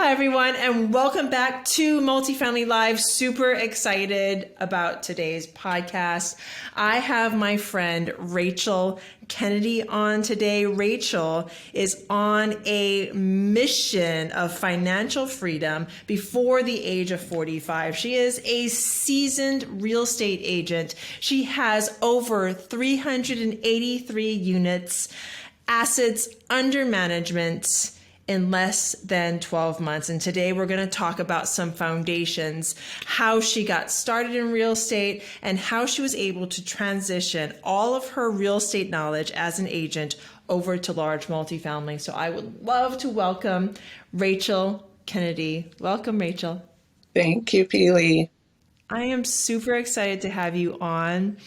everyone, and welcome back to Multifamily Live. Super excited about today's podcast. I have my friend Rachel Kennedy on today. Rachel is on a mission of financial freedom before the age of 45. She is a seasoned real estate agent. She has over 383 units, assets under management in less than 12 months. And today we're going to talk about some foundations, how she got started in real estate and how she was able to transition all of her real estate knowledge as an agent over to large multifamily. So I would love to welcome Rachel Kennedy. Welcome, Rachel. Thank you, Pili. I am super excited to have you on.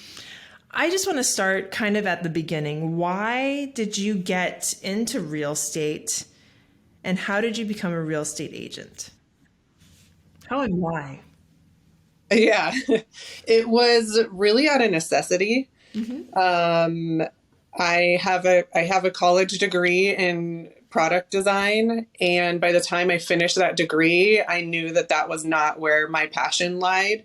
I just want to start kind of at the beginning. Why did you get into real estate? And how did you become a real estate agent? How and why? Yeah, it was really out of necessity. I have a college degree in product design, and by the time I finished that degree, I knew that was not where my passion lied.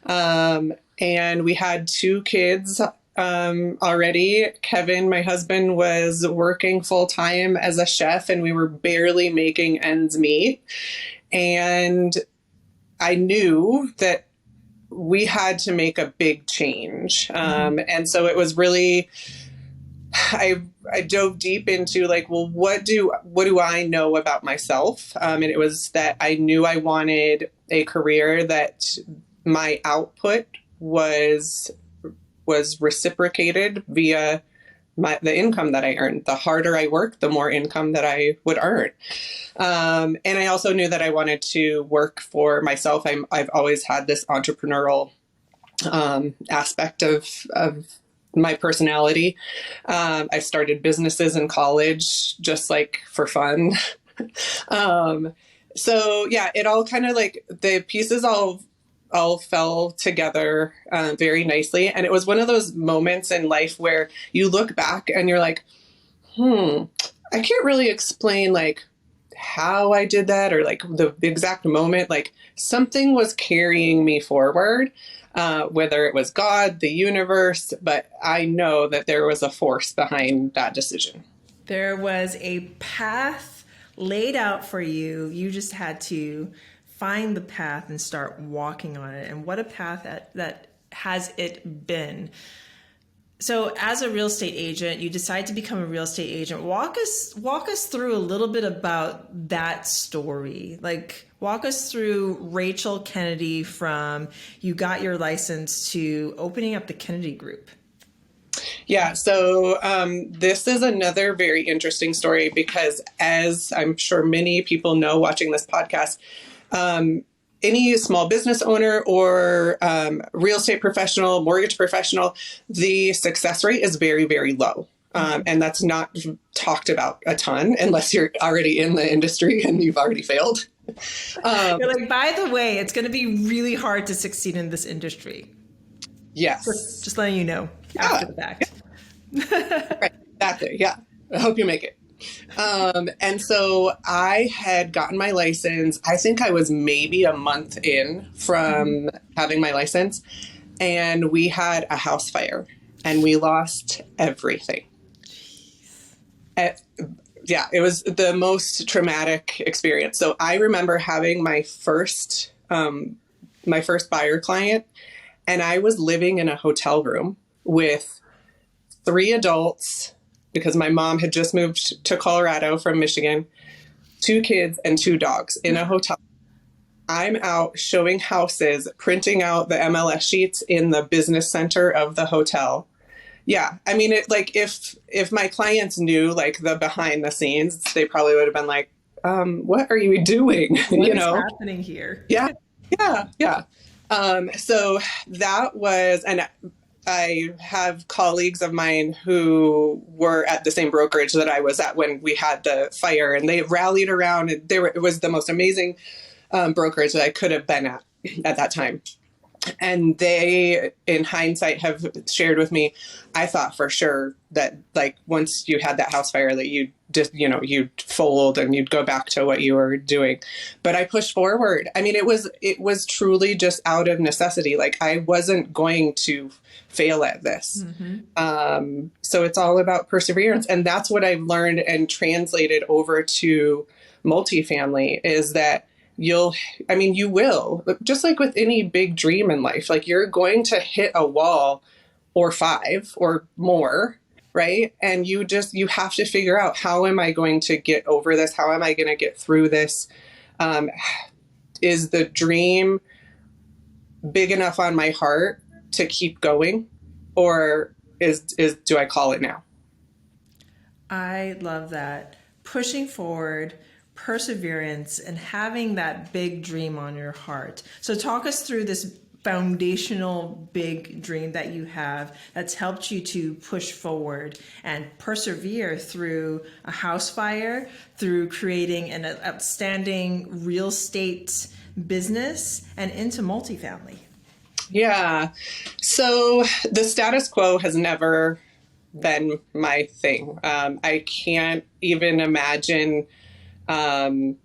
And we had two kids already. Kevin, my husband, was working full time as a chef, and we were barely making ends meet. And I knew that we had to make a big change. And so it was really, I dove deep into like, well, what do I know about myself? And it was that I knew I wanted a career that my output was reciprocated via the income that I earned. The harder I worked, the more income that I would earn. And I also knew that I wanted to work for myself. I've always had this entrepreneurial aspect of my personality. I started businesses in college just like for fun. So yeah, it all kind of like the pieces all fell together very nicely. And it was one of those moments in life where you look back and you're like, I can't really explain like how I did that or like the exact moment. Like something was carrying me forward, whether it was God, the universe, but I know that there was a force behind that decision. There was a path laid out for you. You just had to find the path and start walking on it. And what a path that has it been. So as a real estate agent, you decide to become a real estate agent. Walk us through a little bit about that story. Like walk us through Rachel Kennedy from you got your license to opening up the Kennedy Group. Yeah, so this is another very interesting story because as I'm sure many people know watching this podcast, any small business owner or real estate professional, mortgage professional, the success rate is very, very low. And that's not talked about a ton unless you're already in the industry and you've already failed. You're like, by the way, it's going to be really hard to succeed in this industry. Yes. Just letting you know after the fact. Right. Exactly. Yeah. I hope you make it. And so I had gotten my license. I think I was maybe a month in from having my license, and we had a house fire and we lost everything. Yeah, it was the most traumatic experience. So I remember having my first buyer client, and I was living in a hotel room with 3 adults because my mom had just moved to Colorado from Michigan, 2 kids and 2 dogs in a hotel. I'm out showing houses, printing out the MLS sheets in the business center of the hotel. Yeah. I mean, it like if my clients knew like the behind the scenes, they probably would have been like, what are you doing? What is happening here? Yeah. So that was, and I have colleagues of mine who were at the same brokerage that I was at when we had the fire, and they rallied around. And it was the most amazing brokerage that I could have been at that time. And they, in hindsight, have shared with me, I thought for sure that like once you had that house fire that you'd just, you'd fold and you'd go back to what you were doing. But I pushed forward. I mean, it was truly just out of necessity. Like I wasn't going to fail at this. So it's all about perseverance. And that's what I've learned and translated over to multifamily is that you will, just like with any big dream in life, like you're going to hit a wall or five or more, right? And you have to figure out, how am I going to get over this? How am I going to get through this? Is the dream big enough on my heart to keep going, or do I call it now? I love that. Pushing forward, perseverance, and having that big dream on your heart. So talk us through this foundational big dream that you have that's helped you to push forward and persevere through a house fire, through creating an outstanding real estate business, and into multifamily. Yeah. So the status quo has never been my thing. I can't even imagine, I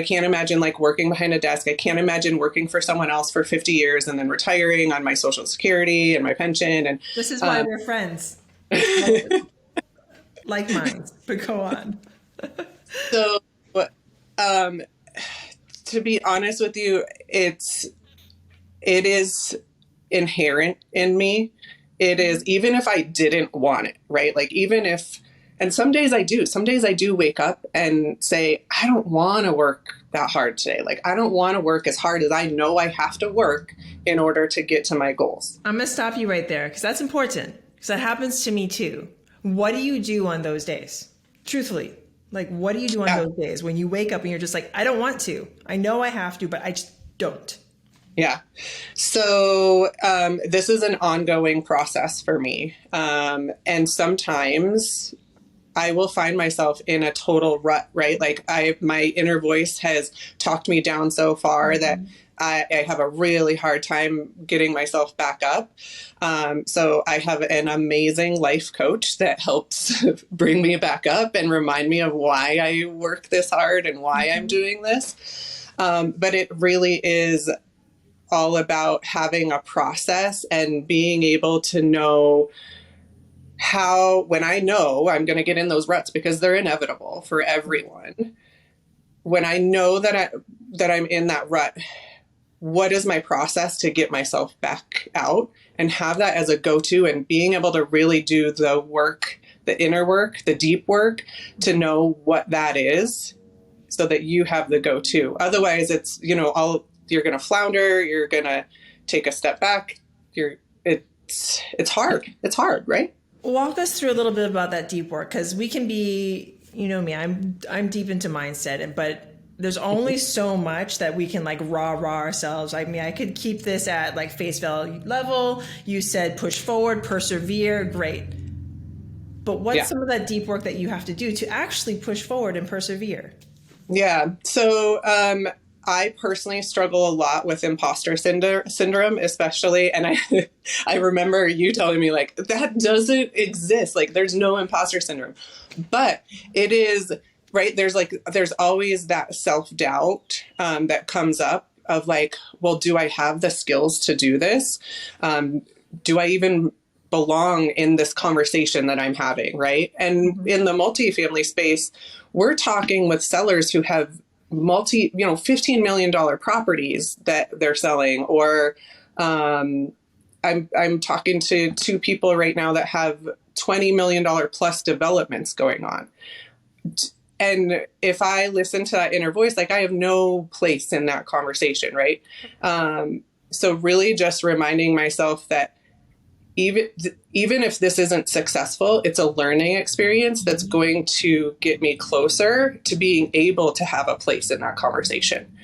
can't imagine like working behind a desk. I can't imagine working for someone else for 50 years and then retiring on my Social Security and my pension. And this is why we're friends. Like mine, but go on. So, to be honest with you, it is inherent in me. It is, even if I didn't want it, right? Like and some days I do wake up and say, I don't want to work that hard today. Like, I don't want to work as hard as I know I have to work in order to get to my goals. I'm going to stop you right there because that's important, because that happens to me too. What do you do on those days? Truthfully, like, what do you do on those days when you wake up and you're just like, I don't want to. I know I have to, but I just don't. Yeah. So this is an ongoing process for me. And sometimes I will find myself in a total rut, right? Like my inner voice has talked me down so far that I have a really hard time getting myself back up. So I have an amazing life coach that helps bring me back up and remind me of why I work this hard and why I'm doing this. But it really is all about having a process and being able to know how, when I know I'm going to get in those ruts, because they're inevitable for everyone, when I know that I'm in that rut, what is my process to get myself back out, and have that as a go-to, and being able to really do the work, the inner work, the deep work, to know what that is so that you have the go-to. Otherwise it's, you're going to flounder, you're going to take a step back. It's hard. It's hard, right? Walk us through a little bit about that deep work, because we can be, me, I'm deep into mindset, but there's only so much that we can like raw ourselves. I mean, I could keep this at like face value level. You said push forward, persevere, great. But what's some of that deep work that you have to do to actually push forward and persevere? Yeah. So, I personally struggle a lot with imposter syndrome, especially. And I remember you telling me like, that doesn't exist. Like there's no imposter syndrome, but it is, right. There's always that self-doubt, that comes up of like, well, do I have the skills to do this? Do I even belong in this conversation that I'm having? Right. And in the multifamily space, we're talking with sellers who have $15 million properties that they're selling, or I'm talking to two people right now that have $20 million plus developments going on. And if I listen to that inner voice, like I have no place in that conversation, right? So really just reminding myself that even if this isn't successful, it's a learning experience that's going to get me closer to being able to have a place in that conversation.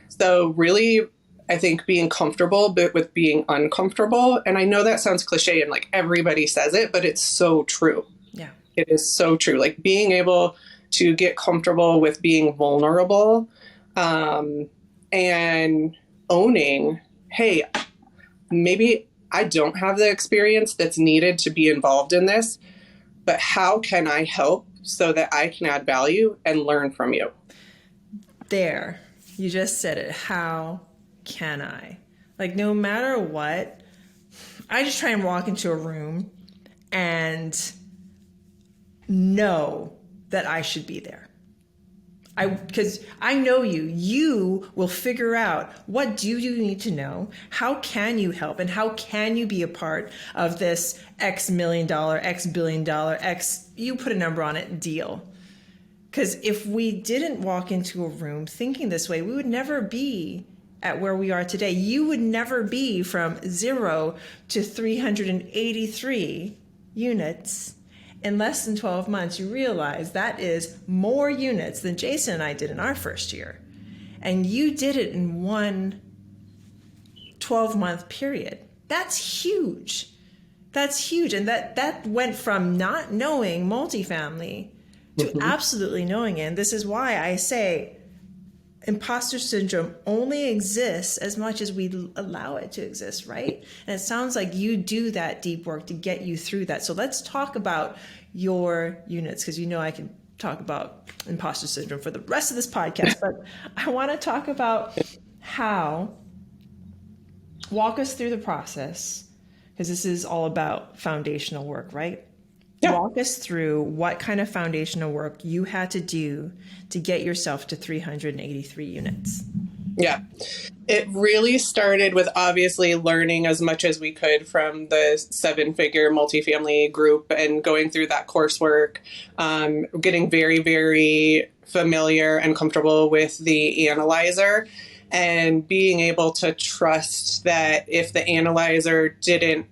So really, I think being comfortable, but with being uncomfortable. And I know that sounds cliche and like everybody says it, but it's so true. Yeah, it is so true. Like being able to get comfortable with being vulnerable, and owning hey, maybe I don't have the experience that's needed to be involved in this, but how can I help so that I can add value and learn from you? There, you just said it. How can I? Like, no matter what, I just try and walk into a room and know that I should be there. Because I know you will figure out what do you need to know, how can you help, and how can you be a part of this X million dollar, X billion dollar, X, you put a number on it, deal. Because if we didn't walk into a room thinking this way, we would never be at where we are today. You would never be from 0 to 383 units in less than 12 months. You realize that is more units than Jason and I did in our first year. And you did it in one 12-month period. That's huge. That's huge. And that went from not knowing multifamily to absolutely knowing it. And this is why I say imposter syndrome only exists as much as we allow it to exist, right? And it sounds like you do that deep work to get you through that. So let's talk about your units, because you know I can talk about imposter syndrome for the rest of this podcast, but I want to talk about walk us through the process, because this is all about foundational work, right? Yeah. Walk us through what kind of foundational work you had to do to get yourself to 383 units. Yeah, it really started with obviously learning as much as we could from the 7-figure multifamily group and going through that coursework, getting very, very familiar and comfortable with the analyzer, and being able to trust that if the analyzer didn't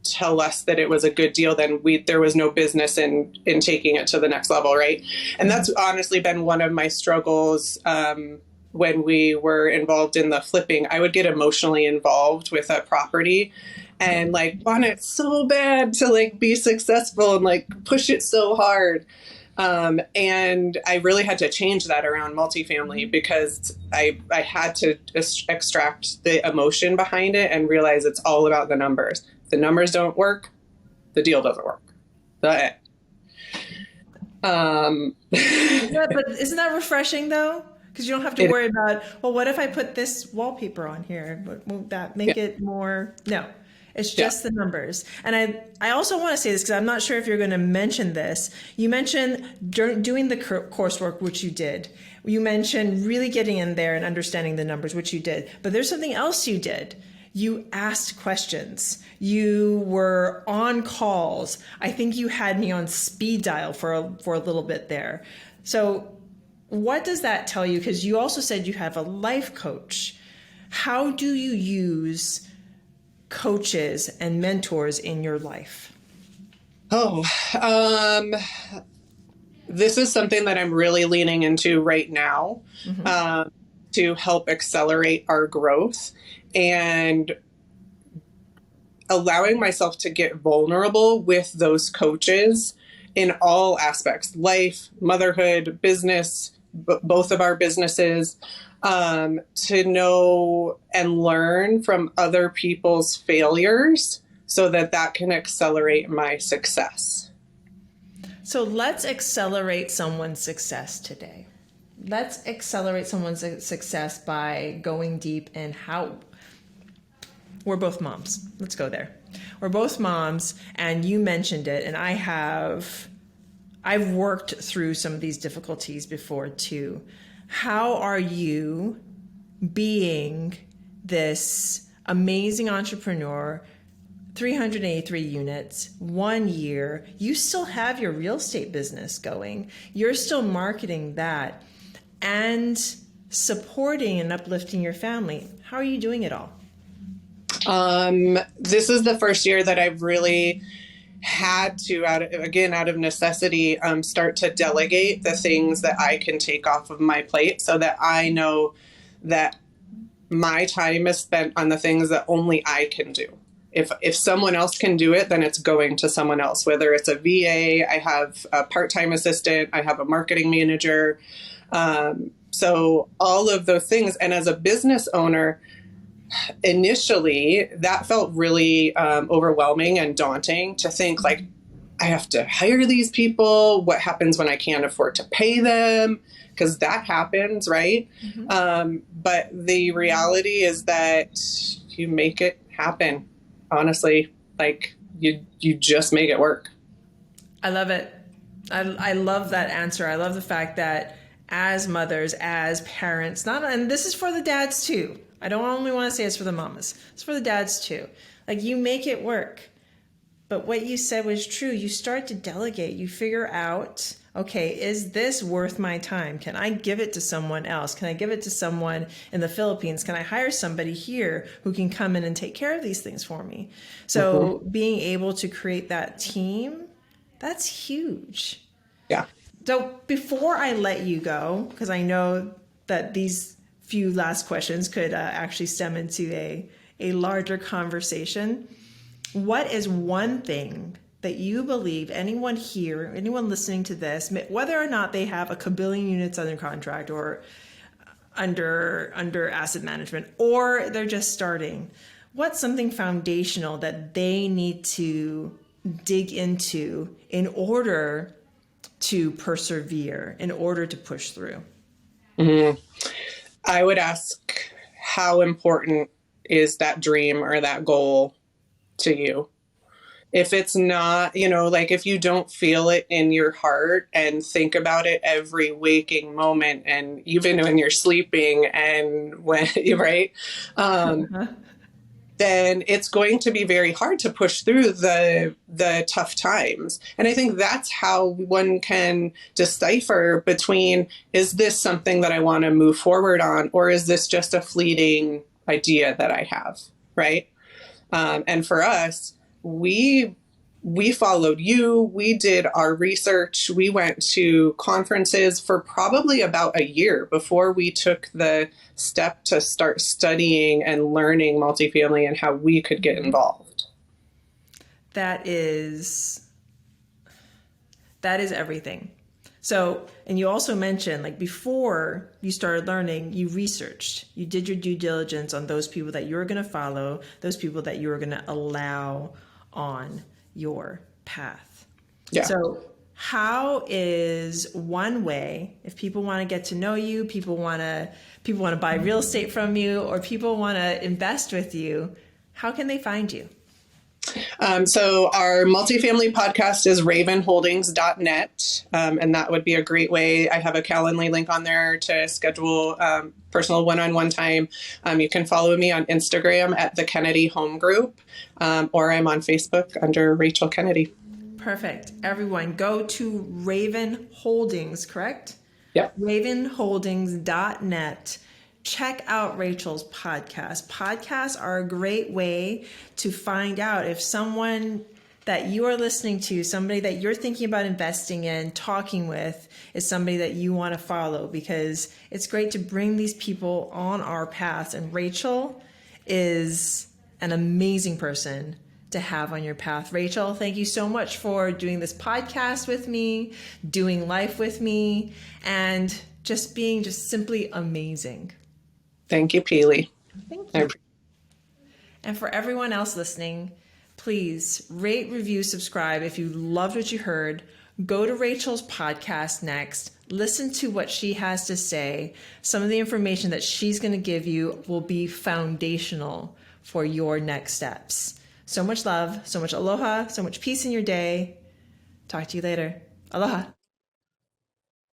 tell us that it was a good deal, then there was no business in taking it to the next level, right? And that's honestly been one of my struggles when we were involved in the flipping. I would get emotionally involved with a property and like want it so bad to like be successful and like push it so hard. And I really had to change that around multifamily, because I had to extract the emotion behind it and realize it's all about the numbers. The numbers don't work, the deal doesn't work. But isn't that refreshing though? Because you don't have to worry about, well, what if I put this wallpaper on here? Won't that make it more? No, it's just the numbers. And I also want to say this, because I'm not sure if you're going to mention this. You mentioned doing the coursework, which you did. You mentioned really getting in there and understanding the numbers, which you did. But there's something else you did. You asked questions. You were on calls. I think you had me on speed dial for a little bit there. So what does that tell you? Because you also said you have a life coach. How do you use coaches and mentors in your life? This is something that I'm really leaning into right now, to help accelerate our growth, and allowing myself to get vulnerable with those coaches in all aspects: life, motherhood, business, both of our businesses, to know and learn from other people's failures so that can accelerate my success. So let's accelerate someone's success today. Let's accelerate someone's success by going deep in how. We're both moms. Let's go there. We're both moms, and you mentioned it, and I've worked through some of these difficulties before too. How are you being this amazing entrepreneur, 383 units, 1 year, you still have your real estate business going. You're still marketing that and supporting and uplifting your family. How are you doing it all? This is the first year that I've really had to, out of necessity, start to delegate the things that I can take off of my plate, so that I know that my time is spent on the things that only I can do. If someone else can do it, then it's going to someone else, whether it's a VA, I have a part-time assistant, I have a marketing manager. So all of those things. And as a business owner, initially that felt really overwhelming and daunting to think like, I have to hire these people. What happens when I can't afford to pay them? Because that happens, right? But the reality is that you make it happen. Honestly, like you just make it work. I love it. I love that answer. I love the fact that as mothers, as parents, not, and this is for the dads too. I don't only want to say it's for the mamas. It's for the dads too. Like, you make it work. But what you said was true. You start to delegate. You figure out, okay, is this worth my time? Can I give it to someone else? Can I give it to someone in the Philippines? Can I hire somebody here who can come in and take care of these things for me? So being able to create that team, that's huge. Yeah. So before I let you go, because I know that these few last questions could actually stem into a larger conversation, what is one thing that you believe anyone here, anyone listening to this, whether or not they have a kabillion units under contract or under asset management, or they're just starting, what's something foundational that they need to dig into in order to persevere, in order to push through? I would ask, how important is that dream or that goal to you? If it's not, like if you don't feel it in your heart and think about it every waking moment and even when you're sleeping and when, right? Then it's going to be very hard to push through the tough times. And I think that's how one can decipher between, is this something that I want to move forward on, or is this just a fleeting idea that I have, right? And for us, we followed you. We did our research. We went to conferences for probably about a year before we took the step to start studying and learning multifamily and how we could get involved. That is everything. So, and you also mentioned, like, before you started learning, you researched, you did your due diligence on those people that you were going to follow, those people that you were going to allow on your path. Yeah. So how is one way, if people want to get to know you, people want to buy real estate from you, or people want to invest with you, how can they find you? So our multifamily podcast is ravenholdings.net. And that would be a great way. I have a Calendly link on there to schedule personal one-on-one time. You can follow me on Instagram at the Kennedy Home Group, or I'm on Facebook under Rachel Kennedy. Perfect. Everyone go to Raven Holdings, correct? Yep. ravenholdings.net. Check out Rachel's podcast. Podcasts are a great way to find out if someone that you are listening to, somebody that you're thinking about investing in, talking with, is somebody that you want to follow, because it's great to bring these people on our path. And Rachel is an amazing person to have on your path. Rachel, thank you so much for doing this podcast with me, doing life with me, and just being just simply amazing. Thank you, Pili. Thank you. And for everyone else listening, please rate, review, subscribe. If you loved what you heard, go to Rachel's podcast next. Listen to what she has to say. Some of the information that she's going to give you will be foundational for your next steps. So much love, so much aloha, so much peace in your day. Talk to you later. Aloha.